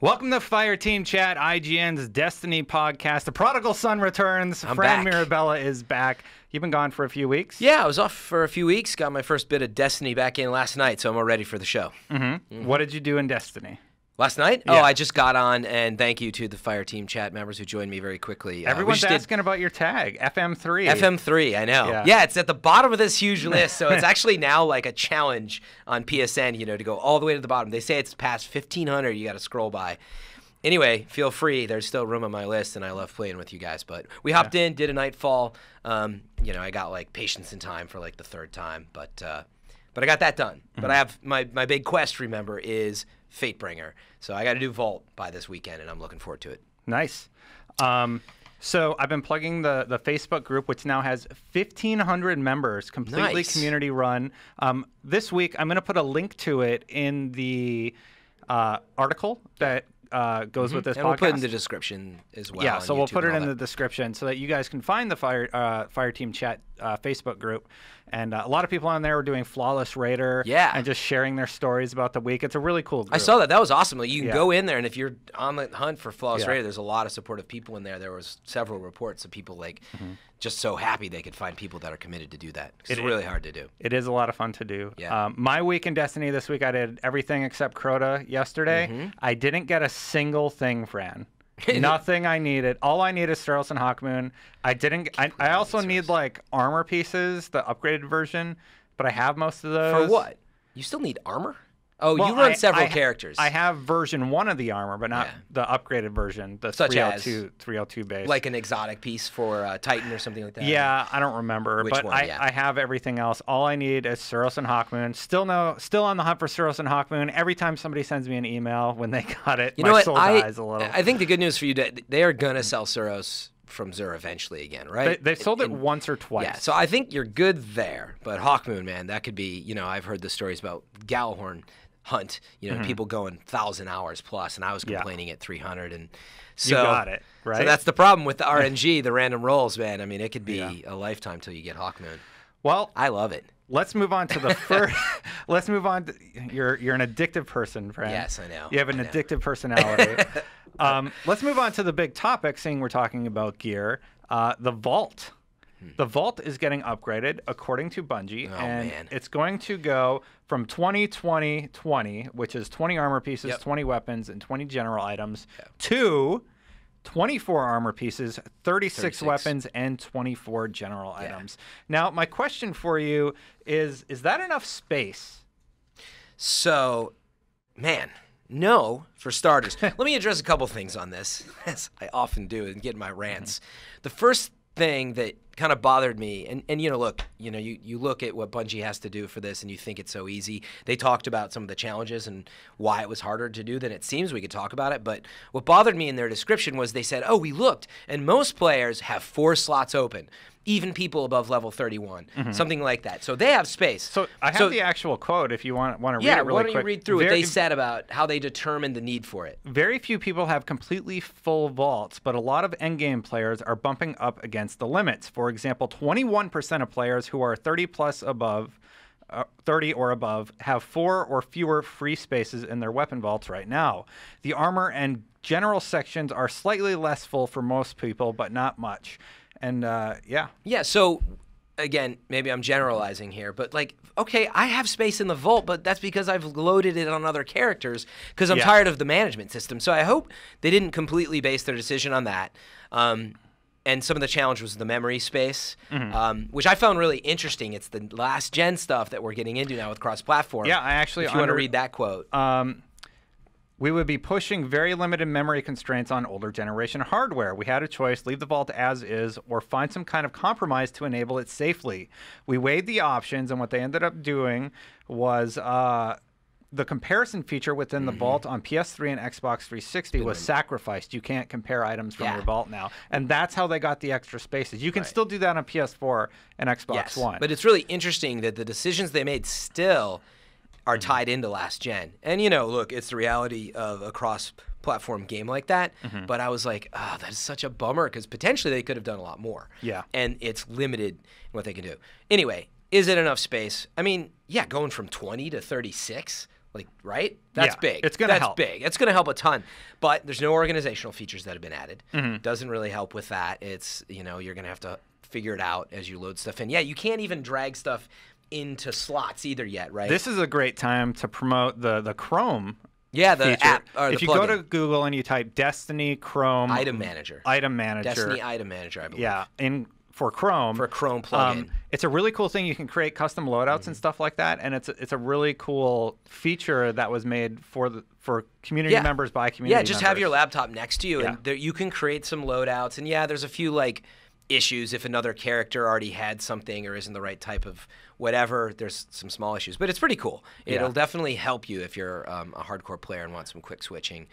Welcome to Fireteam Chat, IGN's Destiny podcast. The prodigal son returns. I'm Fran back. Mirabella is back. You've been gone for a few weeks. Yeah, I was off for a few weeks. Got my first bit of Destiny back in last night, so I'm all ready for the show. What did you do in Destiny? Last night? Yeah. Oh, I just got on, and thank you to the Fireteam Chat members who joined me very quickly. Everyone's asking about your tag, FM3. FM3, I know. Yeah, it's at the bottom of this huge list, so it's actually now like a challenge on PSN, to go all the way to the bottom. They say it's past 1,500 you got to scroll by. Anyway, feel free. There's still room on my list, and I love playing with you guys. But we hopped in, did a nightfall. I got like patience and time for like the third time, but I got that done. But I have my big quest. Remember, is Fatebringer. So I got to do Vault by this weekend, and I'm looking forward to it. Nice. So I've been plugging the Facebook group, which now has 1,500 members, completely Nice. community run. This week, I'm going to put a link to it in the article that goes with this And podcast. we'll put it in the description as well. Yeah, on so we'll YouTube put and it all in that. the description so that you guys can find the Fireteam Chat Facebook group. And a lot of people on there are doing Flawless Raider and just sharing their stories about the week. It's a really cool group. I saw that. That was awesome. Like, you can go in there, and if you're on the hunt for Flawless Raider, there's a lot of supportive people in there. There was several reports of people just so happy they could find people that are committed to do that. It's really hard to do. It is a lot of fun to do. Yeah. My week in Destiny this week, I did everything except Crota yesterday. I didn't get a single thing, Fran. Nothing I needed. All I need is Steros and Hawkmoon. I also need like armor pieces, the upgraded version, but I have most of those. For what? You still need armor? Oh, Well, you run I- several I- characters. I have version 1 of the armor, but not the upgraded version, the Such as? 302 base. Like an exotic piece for Titan or something like that? Yeah, I don't remember, Which but one? I have everything else. All I need is Steros and Hawkmoon. Still on the hunt for Steros and Hawkmoon. Every time somebody sends me an email when they got it, You know my what? soul dies a little. I think the good news for you, they are going to sell Suros from Zur eventually again, right? They've sold it once or twice. Yeah, so I think you're good there. But Hawkmoon, man, that could be, I've heard the stories about Gallahorn hunt, people going 1,000 hours plus, and I was complaining at 300. And so, You got it, right? So that's the problem with the RNG, the random rolls, man. I mean, it could be a lifetime till you get Hawkmoon. Well, I love it. let's move on to the first. Let's move on. You're an addictive person, Fran. Yes, I know. You have an addictive personality. Let's move on to the big topic, seeing we're talking about gear. The Vault. The Vault is getting upgraded according to Bungie, and it's going to go from 20, which is 20 armor pieces, 20 weapons, and 20 general items, to 24 armor pieces, 36 weapons, and 24 general items. Now, my question for you is that enough space? So, man, no, for starters. Let me address a couple things on this, as I often do and get in my rants. The first thing that kind of bothered me, and look, you look at what Bungie has to do for this and you think it's so easy. They talked about some of the challenges and why it was harder to do than it seems. We could talk about it, but what bothered me in their description was they said, we looked, and most players have 4 slots open, even people above level 31, something like that. So they have space. So I have the actual quote if you want to read it really quick. Why don't you read through what they said about how they determined the need for it? Very few people have completely full vaults, but a lot of endgame players are bumping up against the limits. For example, 21% of players who are 30 or above have 4 or fewer free spaces in their weapon vaults right now. The armor and general sections are slightly less full for most people, but not much. And Yeah, so again, maybe I'm generalizing here, but okay, I have space in the vault, but that's because I've loaded it on other characters because I'm tired of the management system. So I hope they didn't completely base their decision on that. And some of the challenge was the memory space, which I found really interesting. It's the last gen stuff that we're getting into now with cross-platform. Yeah, I actually if you want to read that quote. We would be pushing very limited memory constraints on older generation hardware. We had a choice, leave the vault as is, or find some kind of compromise to enable it safely. We weighed the options, and what they ended up doing was the comparison feature within the vault on PS3 and Xbox 360 was sacrificed. You can't compare items from your vault now. And that's how they got the extra spaces. You can still do that on PS4 and Xbox One. But it's really interesting that the decisions they made still are tied into last gen. And, look, it's the reality of a cross-platform game like that. But I was like, that's such a bummer because potentially they could have done a lot more. Yeah. And it's limited in what they can do. Anyway, is it enough space? I mean, going from 20 to 36, Like, right? That's big. It's going to help. That's big. It's going to help a ton. But there's no organizational features that have been added. Doesn't really help with that. It's, you're going to have to figure it out as you load stuff in. Yeah, you can't even drag stuff into slots either yet, right? This is a great time to promote the Chrome. Yeah, the feature. app or the if you plugin. go to Google and you type Destiny Chrome Item Manager. Destiny Item Manager, I believe. Yeah, for Chrome. For a Chrome plugin. It's a really cool thing. You can create custom loadouts and stuff like that, and it's a really cool feature that was made for community members by community members. Yeah, just have your laptop next to you, and there, you can create some loadouts. And yeah, there's a few like issues if another character already had something or isn't the right type of whatever. There's some small issues, but it's pretty cool. It'll definitely help you if you're a hardcore player and want some quick switching.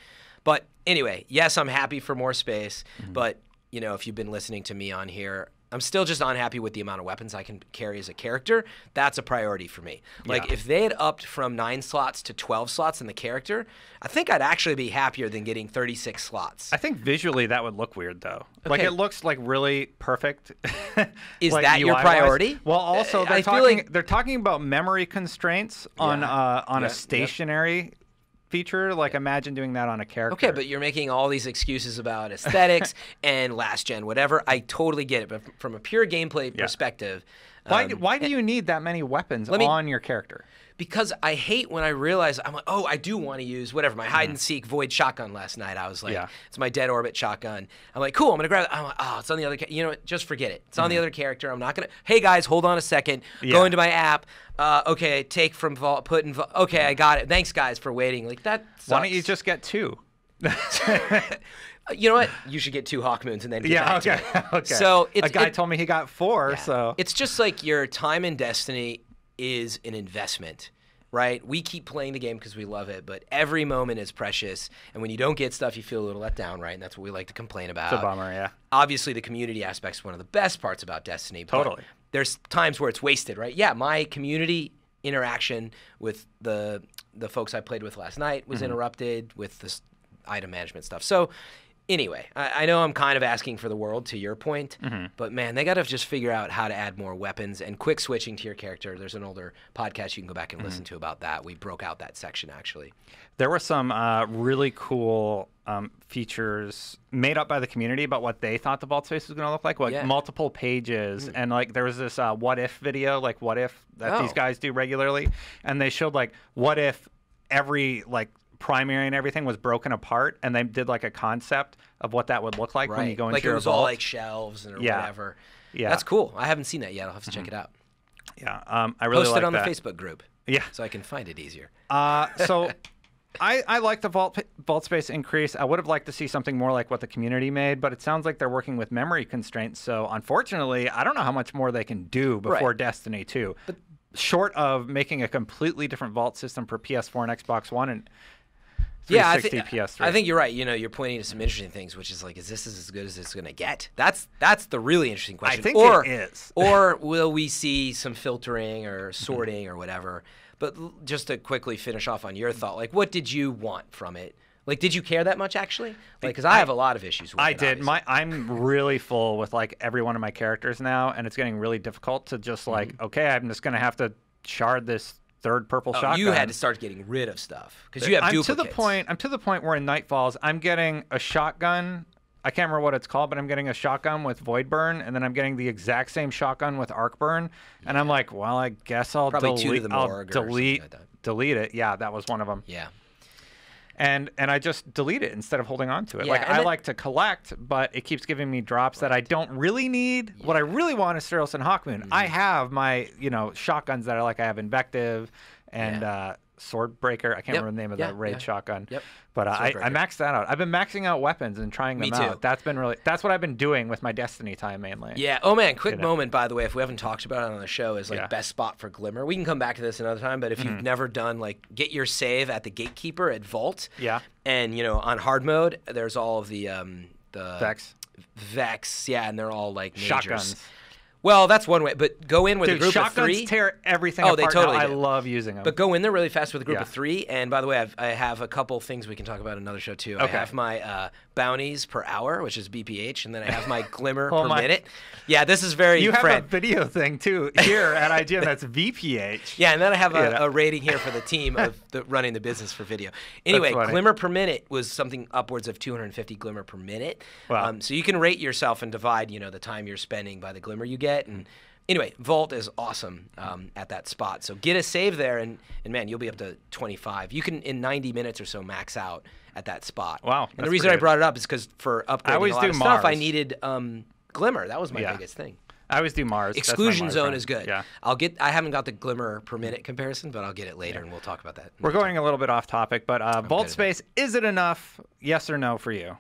But anyway, yes, I'm happy for more space, but if you've been listening to me on here, I'm still just unhappy with the amount of weapons I can carry as a character. That's a priority for me. Like, if they had upped from 9 slots to 12 slots in the character, I think I'd actually be happier than getting 36 slots. I think visually that would look weird, though. Okay. Like, it looks like really perfect. Is like that your priority? Well, also, they're talking about memory constraints on a stationary feature. Like, imagine doing that on a character. Okay, but you're making all these excuses about aesthetics and last gen whatever. I totally get it, but from a pure gameplay perspective, why do you need that many weapons on your character? Because I hate when I realize I'm like, oh, I do want to use whatever, my hide and seek void shotgun last night. I was like, it's my dead orbit shotgun. I'm like, cool, I'm gonna grab it. I'm like, oh, it's on the other. You know what? Just forget it. It's on the other character. I'm not gonna. Hey guys, hold on a second. Go into my app. Okay, take from vault, put in. Okay, I got it. Thanks guys for waiting. Like that sucks. Why don't you just get 2? You know what? You should get 2 Hawk Moons and then get back to it. Okay. So a guy told me he got 4. So it's just like your time in Destiny is an investment, right? We keep playing the game because we love it, but every moment is precious. And when you don't get stuff, you feel a little let down, right? And that's what we like to complain about. It's a bummer, yeah. Obviously, the community aspect is one of the best parts about Destiny. Totally. There's times where it's wasted, right? Yeah, my community interaction with the folks I played with last night was interrupted with this item management stuff. So anyway, I know I'm kind of asking for the world to your point, but man, they got to just figure out how to add more weapons and quick switching to your character. There's an older podcast you can go back and listen to about that. We broke out that section, actually. There were some really cool features made up by the community about what they thought the vault space was going to look like, multiple pages. And like there was this what if video, like what if that these guys do regularly. And they showed like what if every like primary and everything was broken apart, and they did like a concept of what that would look like when you go into like your it was vault. all like shelves and whatever. Yeah, that's cool. I haven't seen that yet. I'll have to check it out. Yeah, I really post like it on that. the Facebook group. Yeah, so I can find it easier. So I like the vault space increase. I would have liked to see something more like what the community made, but it sounds like they're working with memory constraints. So unfortunately, I don't know how much more they can do before Destiny 2. But short of making a completely different vault system for PS4 and Xbox One and 360 PS3. I think you're right. You're pointing to some interesting things, which is like, is this as good as it's going to get? That's the really interesting question. I think it is. Or will we see some filtering or sorting or whatever? But just to quickly finish off on your thought, like, what did you want from it? Like, did you care that much, actually? Like, because I have a lot of issues with it. I did. I'm really full with, like, every one of my characters now, and it's getting really difficult to just, like, okay, I'm just going to have to shard this third purple shotgun. You had to start getting rid of stuff because you have duplicates. I'm to the point where in Nightfalls, I'm getting a shotgun. I can't remember what it's called, but I'm getting a shotgun with Void Burn, and then I'm getting the exact same shotgun with Arc Burn. And I'm like, well, I guess I'll delete it. Yeah, that was one of them. Yeah. And I just delete it instead of holding on to it. Yeah, I like to collect, but it keeps giving me drops that I don't really need. Yeah. What I really want is Steros and Hawkmoon. I have my shotguns that I have Invective and Swordbreaker. I can't remember the name of the raid shotgun. Yep. But I maxed that out. I've been maxing out weapons and trying them out. That's what I've been doing with my Destiny time mainly. Yeah. Oh man, quick moment by the way, if we haven't talked about it on the show, is like best spot for Glimmer. We can come back to this another time, but if you've never done get your save at the Gatekeeper at Vault. Yeah. And on hard mode, there's all of the Vex. Vex, and they're all like majors. Shotguns. Well, that's one way, but go in with a group of 3. Shotguns tear everything apart. They totally now. do. I love using them. But go in there really fast with a group of 3. And by the way, I have a couple things we can talk about in another show too. I have my bounties per hour, which is BPH, and then I have my glimmer per minute. Yeah, this is very You have Fran. a video thing too here at IGN that's VPH. Yeah, and then I have a rating here for the team of running the business for video. Anyway, glimmer per minute was something upwards of 250 glimmer per minute. Wow. So you can rate yourself and divide, the time you're spending by the glimmer you get. And anyway, Vault is awesome at that spot. So get a save there, and man, you'll be up to 25. You can, in 90 minutes or so, max out at that spot. Wow. And the reason I brought it up is because for upgrading a lot of stuff, I needed glimmer. That was my biggest thing. I always do Mars. Exclusion Zone is good. Yeah. I haven't got the glimmer per minute comparison, but I'll get it later, and we'll talk about that. We're going a little bit off topic, but Vault Space, is it enough? Yes or no for you?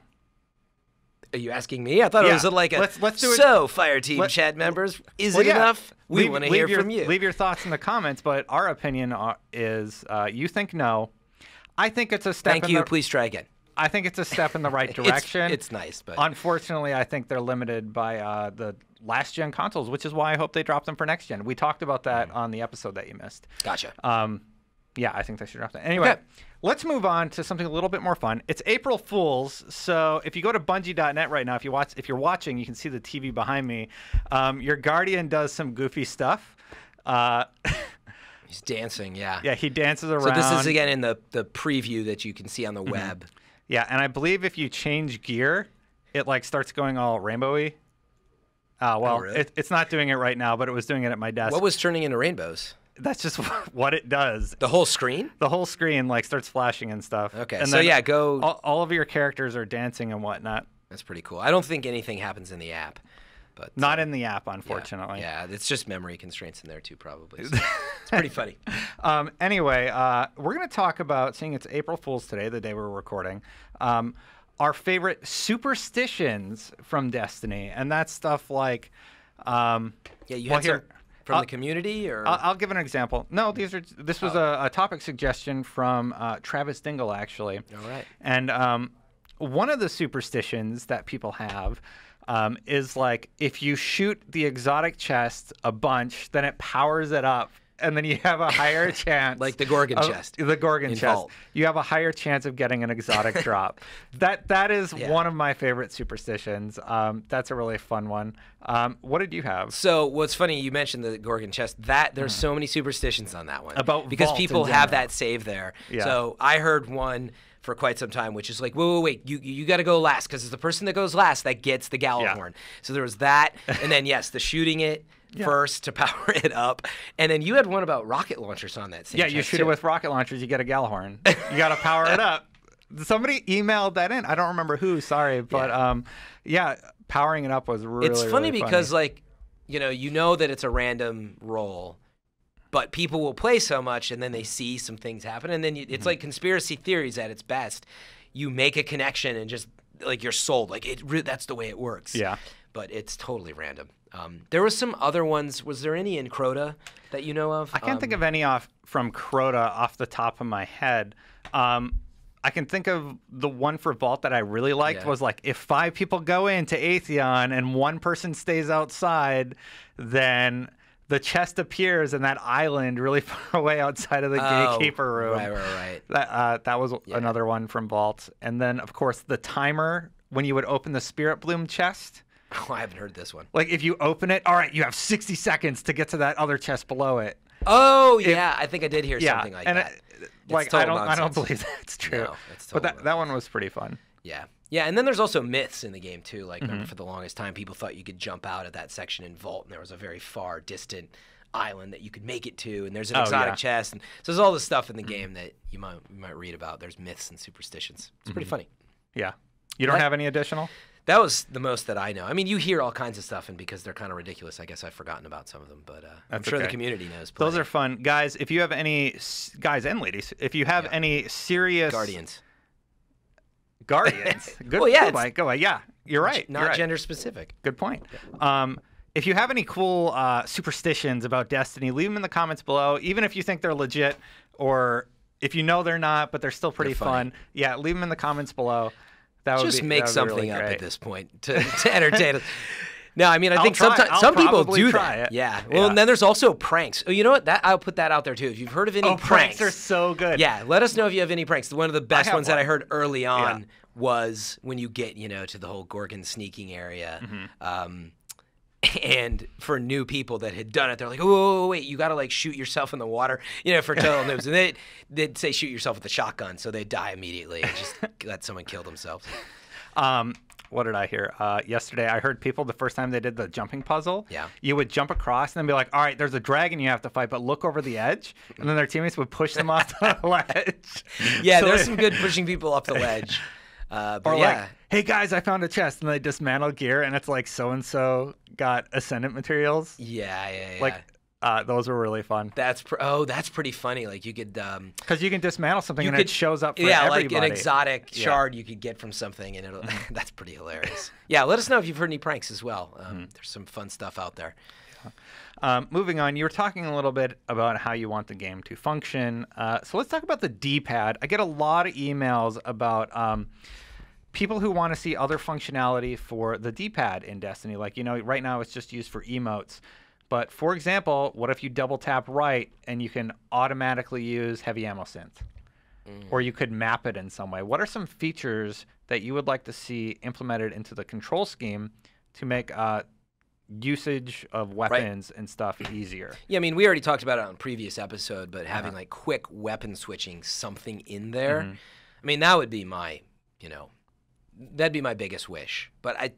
Are you asking me? I thought it was like a. Let's do it. So, Fireteam chat members, is it enough? We want to hear from you. Leave your thoughts in the comments, but our opinion is you think no. I think it's a step. Thank you. Please try again. I think it's a step in the right direction. It's nice, but unfortunately, I think they're limited by the last-gen consoles, which is why I hope they drop them for next-gen. We talked about that on the episode that you missed. Gotcha. Yeah, I think they should drop that. Anyway, let's move on to something a little bit more fun. It's April Fool's, so if you go to Bungie.net right now, if you're watching, you can see the TV behind me. Your Guardian does some goofy stuff. He's dancing, yeah. Yeah, he dances around. So this is, again, in the preview that you can see on the web. Yeah, and I believe if you change gear, it starts going all rainbowy. Well, really? It's not doing it right now, but it was doing it at my desk. What was turning into rainbows? That's just what it does. The whole screen? The whole screen starts flashing and stuff. Okay, and so yeah, go. All of your characters are dancing and whatnot. That's pretty cool. I don't think anything happens in the app. But not in the app, unfortunately. Yeah, it's just memory constraints in there too, probably. So it's pretty funny. Anyway, we're going to talk about, seeing it's April Fool's today, the day we're recording, our favorite superstitions from Destiny, and that's stuff like. You had some from the community, or I'll give an example. No, this was a topic suggestion from Travis Dingle, actually. All right. And one of the superstitions that people have is if you shoot the exotic chest a bunch, then it powers it up, and then you have a higher chance. Like the Gorgon chest. The Gorgon chest. Vault. You have a higher chance of getting an exotic drop. That is one of my favorite superstitions. That's a really fun one. What did you have? So what's funny, you mentioned the Gorgon chest. There's so many superstitions on that one. Because Vault people have that save there. Yeah. So I heard one for quite some time, which is wait, you got to go last, because it's the person that goes last that gets the Gallahorn. So there was that, and then yes, the shooting it first to power it up, and then you had one about rocket launchers on that same you shoot it with rocket launchers, you get a Gallahorn. You got to power it up. Somebody emailed that in. I don't remember who, sorry, but powering it up was really It's funny really because you know that it's a random roll, but people will play so much, and then they see some things happen, and then it's like conspiracy theories at its best. You make a connection, and just you're sold. That's the way it works. Yeah. But it's totally random. There was some other ones. Was there any in Crota that you know of? I can't think of any from Crota off the top of my head. I can think of the one for Vault that I really liked was if 5 people go into Atheon and 1 person stays outside, then the chest appears in that island really far away outside of the gatekeeper room. Right. That was another one from Vault. And then, of course, the timer when you would open the Spirit Bloom chest. Oh, I haven't heard this one. If you open it, all right, you have 60 seconds to get to that other chest below it. Oh, yeah, I think I did hear something like that. I don't believe that's true. No, it's total but that one was pretty fun. Yeah. Yeah, and then there's also myths in the game, too. Remember, for the longest time, people thought you could jump out of that section in Vault, and there was a very far, distant island that you could make it to, and there's an exotic chest. And so there's all this stuff in the game that you might read about. There's myths and superstitions. It's pretty funny. Yeah. You don't have any additional? That was the most that I know. I mean, you hear all kinds of stuff, and because they're kind of ridiculous, I guess I've forgotten about some of them. But I'm sure the community knows plenty. Those are fun. Guys, if you have any, guys and ladies, if you have any serious... Guardians. Good. Well, yeah. Go by. Yeah, you're right. Not gender specific. Good point. If you have any cool superstitions about Destiny, leave them in the comments below. Even if you think they're legit, or if you know they're not, but they're still pretty fun. Yeah, leave them in the comments below. Just make something up at this point to entertain us. No, I mean, I think sometimes some people do that. It. Yeah. Well, and then there's also pranks. Oh, you know what? I'll put that out there too. If you've heard of any pranks are so good. Yeah, let us know if you have any pranks. One of the best ones that I heard early on was when you get, to the whole Gorgon sneaking area. And for new people that had done it, they're like, "Oh, wait, you got to like shoot yourself in the water," for total noobs. And they'd say shoot yourself with a shotgun, so they'd die immediately and just let someone kill themselves. What did I hear? Yesterday, I heard people the first time they did the jumping puzzle. Yeah. You would jump across and then be like, all right, there's a dragon you have to fight, but look over the edge. And then their teammates would push them off the ledge. Yeah, there's some good pushing people off the ledge. Or like, hey guys, I found a chest, and they dismantle gear, and it's like so-and-so got ascendant materials. Yeah. Like, those were really fun. That's pretty funny. Like you could because you can dismantle something and it shows up for everybody. Like an exotic shard you could get from something, and it'll that's pretty hilarious. Yeah, let us know if you've heard any pranks as well. There's some fun stuff out there. Moving on, you were talking a little bit about how you want the game to function. So let's talk about the D-pad. I get a lot of emails about people who want to see other functionality for the D-pad in Destiny. Like, right now it's just used for emotes. But for example, what if you double tap right and you can automatically use heavy ammo synth? Or you could map it in some way. What are some features that you would like to see implemented into the control scheme to make usage of weapons and stuff easier? Yeah, I mean, we already talked about it on a previous episode, but having like quick weapon switching, something in there, I mean, that would be my, that'd be my biggest wish. But I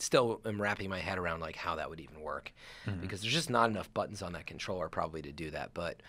still am wrapping my head around like how that would even work, because there's just not enough buttons on that controller probably to do that. But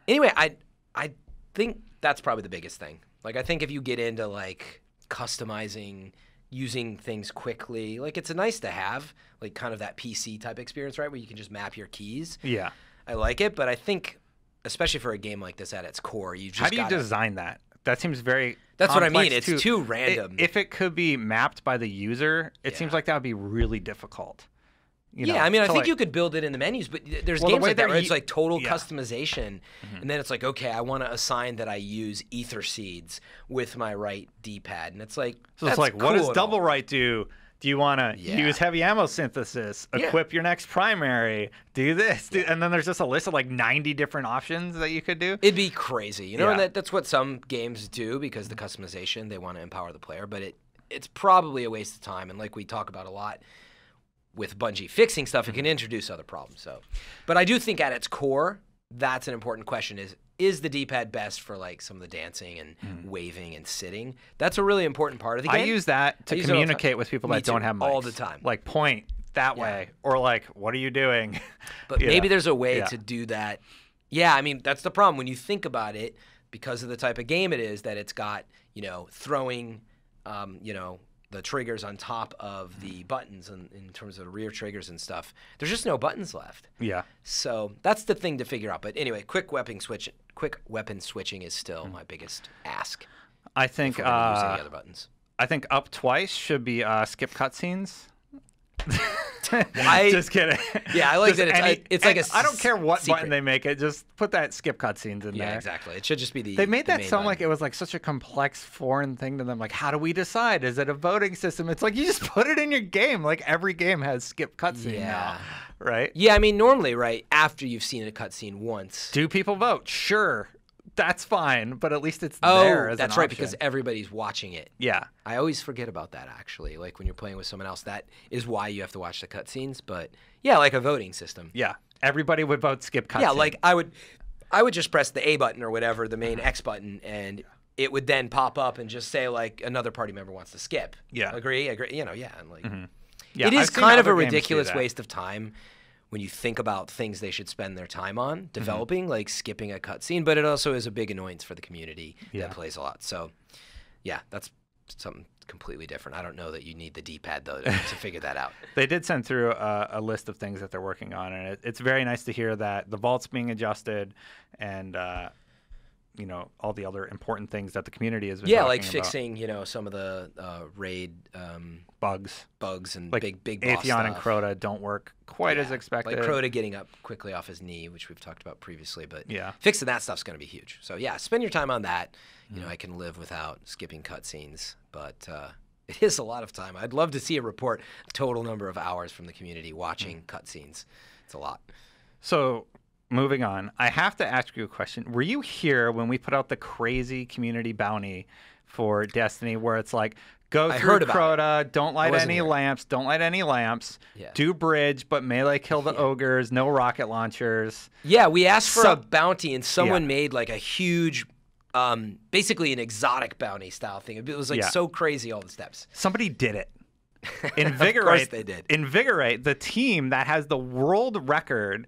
anyway, I think that's probably the biggest thing. Like, I think if you get into like customizing, using things quickly, like it's a nice to have, like kind of that PC type experience, right, where you can just map your keys. Yeah, I like it, but I think especially for a game like this at its core, you just how do you design that? That seems very That's what I mean. It's too, too random. If it could be mapped by the user, it seems like that would be really difficult. I mean, I think you could build it in the menus, but there's games like that where it's like total customization, and then it's like, okay, I want to assign that I use ether seeds with my right D-pad, and it's like, so it's like, what does double right do? Do you want to use heavy ammo synthesis, equip your next primary, do this, and then there's just a list of like 90 different options that you could do? It'd be crazy, and that's what some games do because the customization, they want to empower the player, but it's probably a waste of time, and like we talk about a lot with Bungie fixing stuff, it can introduce other problems. So, but I do think at its core, that's an important question: is the D-pad best for like some of the dancing and waving and sitting? That's a really important part of the game. I use that to communicate with people that don't have mics. All the time. Like point that way, or like, what are you doing? But maybe there's a way to do that. Yeah, I mean, that's the problem when you think about it, because of the type of game it is, that it's got, throwing, the triggers on top of the buttons in terms of the rear triggers and stuff. There's just no buttons left. Yeah. So that's the thing to figure out. But anyway, quick weapon switching is still my biggest ask. I think use any other buttons. I think up twice should be skip cutscenes. Just kidding. Yeah, I like that. It's like I don't care what button they make it. Just put that skip cutscenes in there. Yeah, exactly. It should just be the. They made that sound like it was like such a complex foreign thing to them. Like, how do we decide? Is it a voting system? It's like you just put it in your game. Like every game has skip cutscene now, right? Yeah, I mean normally, right after you've seen a cutscene once. Do people vote? Sure. That's fine, but at least it's there as that's an right, option. because everybody's watching it. Yeah. I always forget about that, actually. Like, when you're playing with someone else, that is why you have to watch the cutscenes. But, yeah, like a voting system. Yeah. Everybody would vote skip cutscene. Yeah, like, I would just press the A button or whatever, the main X button, and it would then pop up and just say, like, another party member wants to skip. Yeah. Agree? And, like... Yeah, it is kind of a ridiculous waste of time when you think about things they should spend their time on developing, like skipping a cutscene, but it also is a big annoyance for the community that plays a lot. So, yeah, that's something completely different. I don't know that you need the D-pad, though, to figure that out. They did send through a list of things that they're working on, and it's very nice to hear that the vault's being adjusted and all the other important things that the community has been talking like about. fixing, some of the raid bugs and like big boss Atheon stuff. and Crota don't work quite as expected. Like Crota getting up quickly off his knee, which we've talked about previously, but fixing that stuff's going to be huge. So yeah, spend your time on that. I can live without skipping cutscenes, but It is a lot of time. I'd love to see a report total number of hours from the community watching cutscenes. It's a lot. So moving on, I have to ask you a question. Were you here when we put out the crazy community bounty for Destiny where it's like, go through Crota, don't light any lamps, do bridge, but melee kill the ogres, no rocket launchers. Yeah, we asked for a bounty, and someone made like a huge, basically an exotic bounty style thing. It was like so crazy, all the steps. Somebody did it. Invigorate, of course they did. Invigorate, the team that has the world record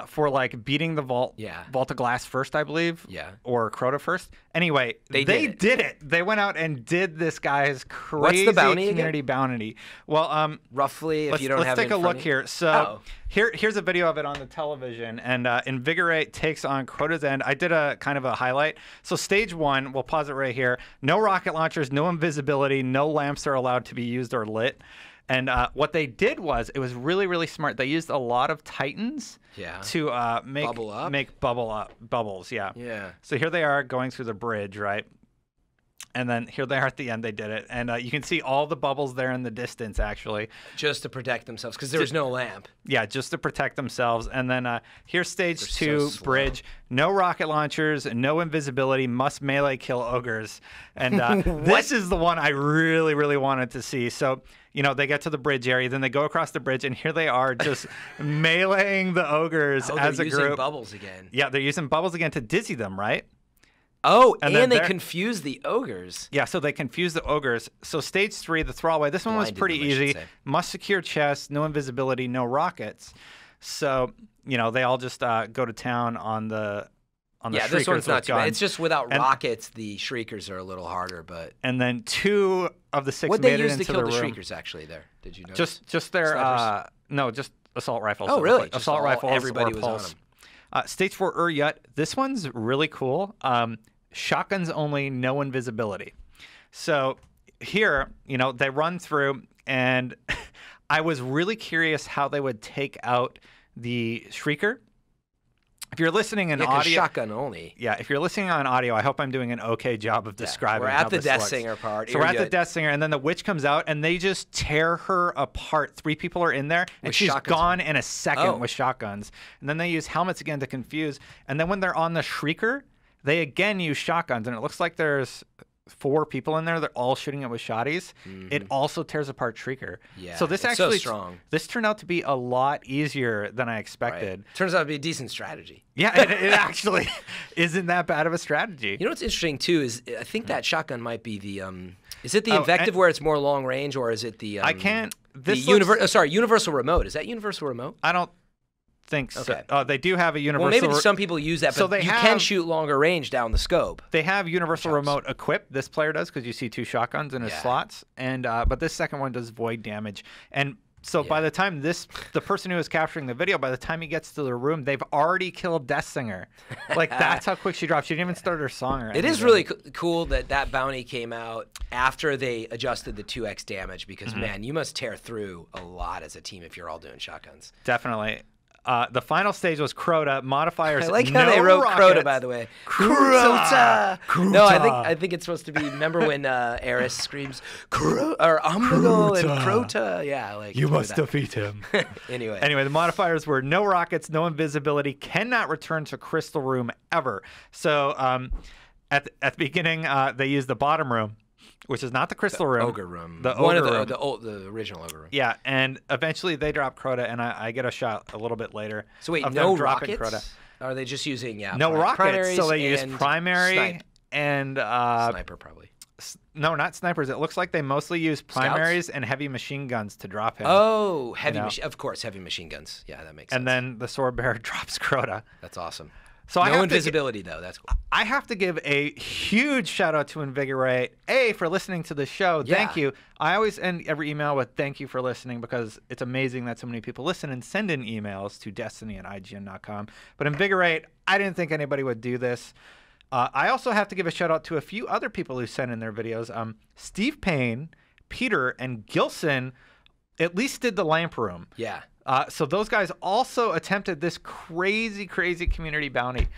for like beating the Vault of Glass first, I believe. Yeah. Or Crota first. Anyway, they did it. They went out and did this guy's crazy community bounty. Well, roughly, if you don't have it in let's take a look here. So here's a video of it on the television, and Invigorate takes on Crota's End. I did a kind of a highlight. So stage 1, we'll pause it right here. No rocket launchers, no invisibility, no lamps are allowed to be used or lit. And what they did was, it was really, really smart. They used a lot of Titans to make bubbles. Yeah. So here they are going through the bridge, right? And then here they are at the end. They did it. And you can see all the bubbles there in the distance, actually. Just to protect themselves, because there was no lamp. Yeah, just to protect themselves. And then here's stage 2, bridge. No rocket launchers, no invisibility, must melee kill ogres. And this is the one I really, really wanted to see. So, you know, they get to the bridge area, then they go across the bridge, and here they are just meleeing the ogres as a group. They're using bubbles again. Yeah, they're using bubbles again to dizzy them, right? Oh, and they confuse the ogres. Yeah, so they confuse the ogres. So stage 3, the throwaway. This one was pretty easy. Must secure chests, no invisibility, no rockets. So, you know, they all just go to town on the Shriekers. This one's not too bad. It's just without rockets, the Shriekers are a little harder, but... And then 2 of the 6 made it into the room. What they used to kill the Shriekers, actually, there? Did you notice? Just their... no, just assault rifles. Oh, really? Assault rifles. Everybody was on them. Stage 4, Uryut. This one's really cool. Shotguns only, no invisibility. So here, you know, they run through, and I was really curious how they would take out the Shrieker. If you're listening in audio, shotgun only. Yeah, if you're listening on audio, I hope I'm doing an okay job of describing. We're at the Death Singer part. So we're at the Death Singer, and then the witch comes out, and they just tear her apart. 3 people are in there, and she's gone in a second with shotguns. And then they use helmets again to confuse. And then when they're on the Shrieker, they again use shotguns, and it looks like there's 4 people in there. They're all shooting it with shotties. It also tears apart Shrieker. Yeah, so this actually, so strong. This turned out to be a lot easier than I expected. Right. Turns out to be a decent strategy. Yeah, it actually isn't that bad of a strategy. You know what's interesting too is I think that shotgun might be the is it the Invective where it's more long range, or is it the I can't. This Universal Remote. Is that Universal Remote? I don't think so. Okay. They do have a universal. Well, maybe some people use that, but you can shoot longer range down the scope. They have universal remote equipped. This player does, because you see 2 shotguns in his slots, and but this second one does void damage. And so by the time the person who is capturing the video, by the time he gets to the room, they've already killed Death Singer. Like, that's how quick she dropped. She didn't even start her song or anything. It is really cool that bounty came out after they adjusted the 2x damage, because man, you must tear through a lot as a team if you're all doing shotguns. Definitely. The final stage was Crota. Modifiers. I like how they wrote Crota, by the way. Crota. No, I think it's supposed to be. Remember when Eris screams Crota or Omnigul and Crota? Yeah, like you must defeat him. Anyway, the modifiers were no rockets, no invisibility, cannot return to Crystal Room ever. So at the beginning, they used the bottom room, which is not the Crystal Room. Ogre Room. The Ogre Room. The original Ogre Room. Yeah, and eventually they drop Crota, and I get a shot a little bit later. So wait, no rockets? Crota. Are they just using, no rockets, so they use primary and... sniper, probably. No, not snipers. It looks like they mostly use primaries and heavy machine guns to drop him. Oh, of course, heavy machine guns. Yeah, that makes sense. And then the Sword Bearer drops Crota. That's awesome. So no invisibility, though. That's cool. I have to give a huge shout out to Invigorate, for listening to the show. Yeah. Thank you. I always end every email with thank you for listening, because it's amazing that so many people listen and send in emails to destiny@ign.com. But Invigorate, I didn't think anybody would do this. I also have to give a shout out to a few other people who sent in their videos. Steve Payne, Peter, and Gilson at least did the lamp room. Yeah. So those guys also attempted this crazy, crazy community bounty.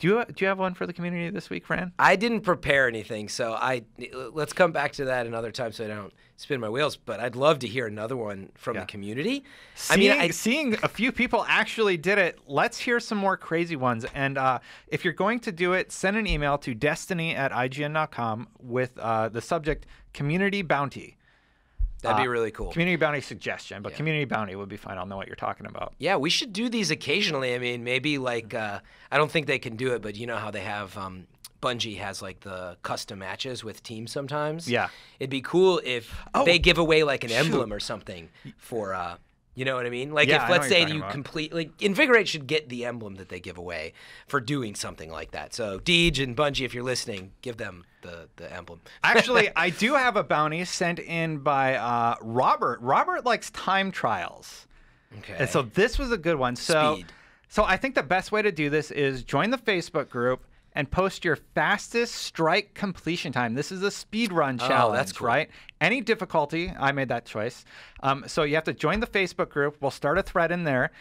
Do you have one for the community this week, Fran? I didn't prepare anything, so let's come back to that another time so I don't spin my wheels. But I'd love to hear another one from the community. Seeing a few people actually did it, let's hear some more crazy ones. And if you're going to do it, send an email to destiny@ign.com with the subject Community Bounty. That'd be really cool. Community bounty suggestion, but community bounty would be fine. I'll know what you're talking about. Yeah, we should do these occasionally. I mean, maybe like I don't think they can do it, but you know how they have Bungie has like the custom matches with teams sometimes. Yeah, it'd be cool if they give away like an emblem or something for. You know what I mean? Like if let's say you completely Invigorate should get the emblem that they give away for doing something like that. So Deej and Bungie, if you're listening, give them the emblem. Actually, I do have a bounty sent in by Robert. Robert likes time trials. Okay. And so this was a good one. So I think the best way to do this is join the Facebook group and post your fastest strike completion time. This is a speedrun challenge, that's cool. Right? Any difficulty, I made that choice. So you have to join the Facebook group. We'll start a thread in there.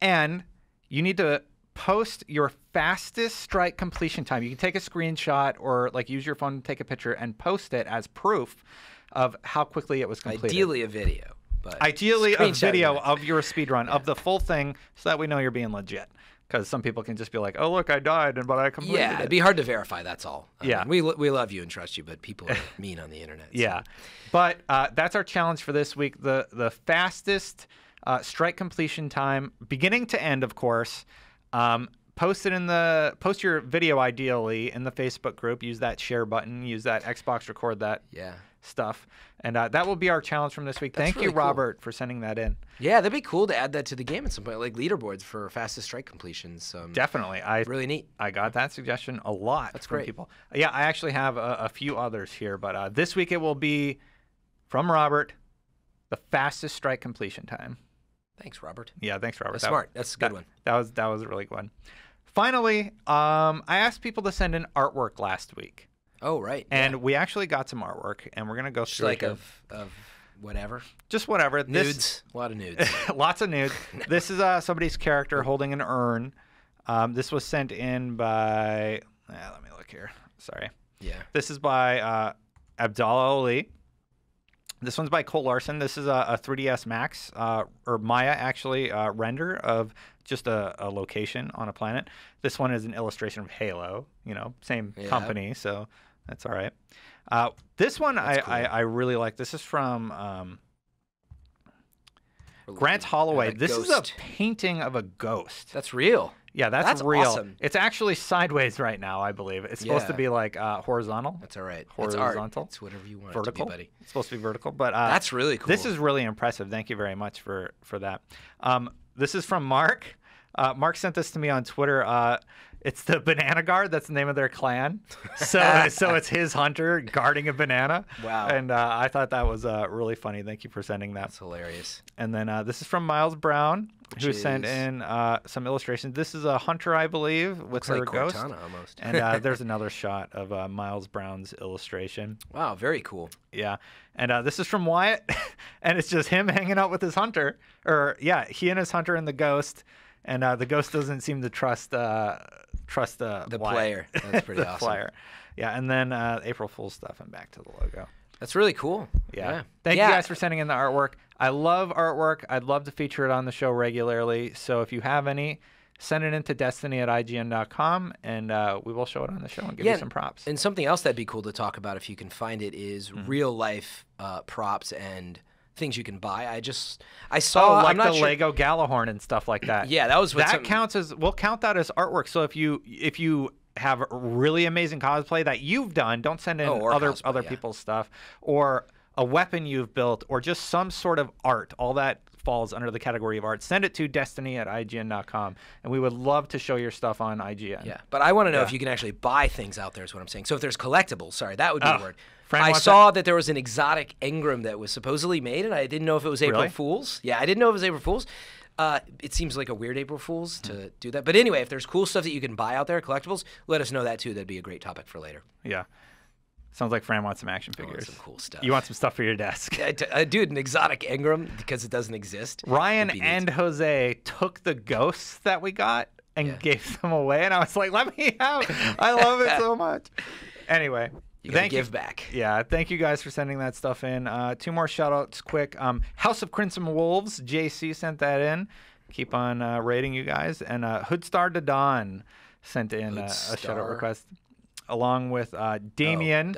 And you need to post your fastest strike completion time. You can take a screenshot or like use your phone to take a picture and post it as proof of how quickly it was completed. Ideally a video. But ideally a video of your speedrun, of the full thing, so that we know you're being legit. Because some people can just be like, "Oh, look, I died, but I completed it." Yeah, it'd be hard to verify. That's all. Yeah, we love you and trust you, but people are mean on the internet. So. Yeah, but that's our challenge for this week: the fastest strike completion time, beginning to end, of course. Post your video ideally in the Facebook group. Use that share button. Use that Xbox record that. Yeah. Stuff, and that will be our challenge from this week. Thank you, Robert, for sending that in. Yeah, that'd be cool to add that to the game at some point, like leaderboards for fastest strike completions. Definitely, really neat. I got that suggestion a lot. That's from great. People. Yeah, I actually have a few others here, but this week it will be from Robert, the fastest strike completion time. Thanks, Robert. Yeah, thanks, Robert. That's smart. That's a good one. That was a really good one. Finally, I asked people to send in artwork last week. Oh, right. And we actually got some artwork, and we're going to go through like of whatever. Just whatever. Nudes. A lot of nudes. Lots of nudes. No. This is somebody's character holding an urn. This was sent in by... let me look here. Sorry. Yeah. This is by Abdallah Ali. This one's by Cole Larson. This is a 3DS Max, or Maya, actually, render of just a location on a planet. This one is an illustration of Halo, same company, so that's all right. This one cool. I really like. This is from Grant Holloway. This is a painting of a ghost. That's real. Yeah, that's real. Awesome. It's actually sideways right now, I believe. It's supposed to be like horizontal. That's all right. Horizontal. It's whatever you want vertical. It to be, buddy. It's supposed to be vertical, but that's really cool. This is really impressive. Thank you very much for that. This is from Mark. Mark sent this to me on Twitter. It's the Banana Guard. That's the name of their clan. So it's his hunter guarding a banana. Wow. And I thought that was really funny. Thank you for sending that. That's hilarious. And then this is from Miles Brown, who sent in some illustrations. This is a hunter, I believe, with her ghost. Cortana almost. And there's another shot of Miles Brown's illustration. Wow, very cool. Yeah. And this is from Wyatt, and it's just him hanging out with his hunter. He and his hunter and the ghost. And the ghost doesn't seem to trust the player. That's pretty awesome. Player. Yeah, and then April Fool's stuff and back to the logo. That's really cool. Yeah. Thank you guys for sending in the artwork. I love artwork. I'd love to feature it on the show regularly. So if you have any, send it in to destiny@ign.com, and we will show it on the show and give you some props. And something else that'd be cool to talk about if you can find it is real life props and things you can buy. I saw like the Lego Galahorn and stuff like that. Yeah, that was counts as we'll count that as artwork. So if you have really amazing cosplay that you've done, don't send in other people's stuff, or a weapon you've built, or just some sort of art. All that falls under the category of art. Send it to destiny@ign.com, and we would love to show your stuff on IGN. Yeah, but I want to know if you can actually buy things out there is what I'm saying. So if there's collectibles, sorry, that would be the word. Fran, I saw that there was an exotic engram that was supposedly made, and I didn't know if it was April Fool's. Yeah, I didn't know if it was April Fool's. It seems like a weird April Fool's to do that. But anyway, if there's cool stuff that you can buy out there, collectibles, let us know that too. That'd be a great topic for later. Yeah. Sounds like Fran wants some action figures. Some cool stuff. You want some stuff for your desk. Dude, an exotic engram because it doesn't exist. Ryan and Jose took the ghosts that we got and gave them away. And I was like, let me have. I love it so much. Anyway. You gotta give back. Yeah, thank you guys for sending that stuff in. 2 more shout-outs quick. House of Crimson Wolves, JC sent that in. Keep on rating you guys. And Hoodstar to Dawn sent in a shout-out request. Along with Damien.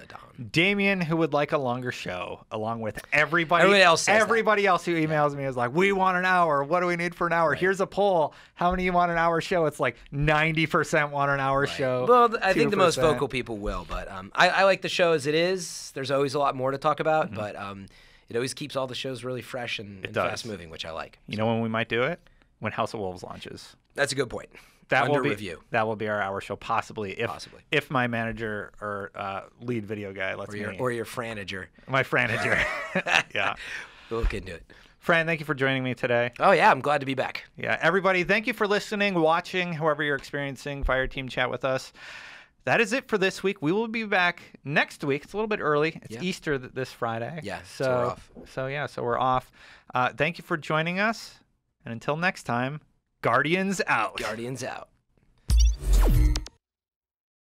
Damien, who would like a longer show, along with everybody else who emails me is like, we want an hour. What do we need for an hour? Right. Here's a poll. How many you want an hour show? It's like 90% want an hour show. Well, I think the most vocal people will, but I like the show as it is. There's always a lot more to talk about, but it always keeps all the shows really fresh and fast moving, which I like. You know when we might do it? When House of Wolves launches. That's a good point. That will be our hour show, possibly if my manager or lead video guy lets me. Or your franager. My franager. Yeah. We'll look into it. Fran, thank you for joining me today. Oh, yeah, I'm glad to be back. Yeah, everybody, thank you for listening, watching, however you're experiencing Fireteam Chat with us. That is it for this week. We will be back next week. It's a little bit early. It's Easter this Friday. Yeah, so we're off. So we're off. Thank you for joining us. And until next time, Guardians out. Guardians out.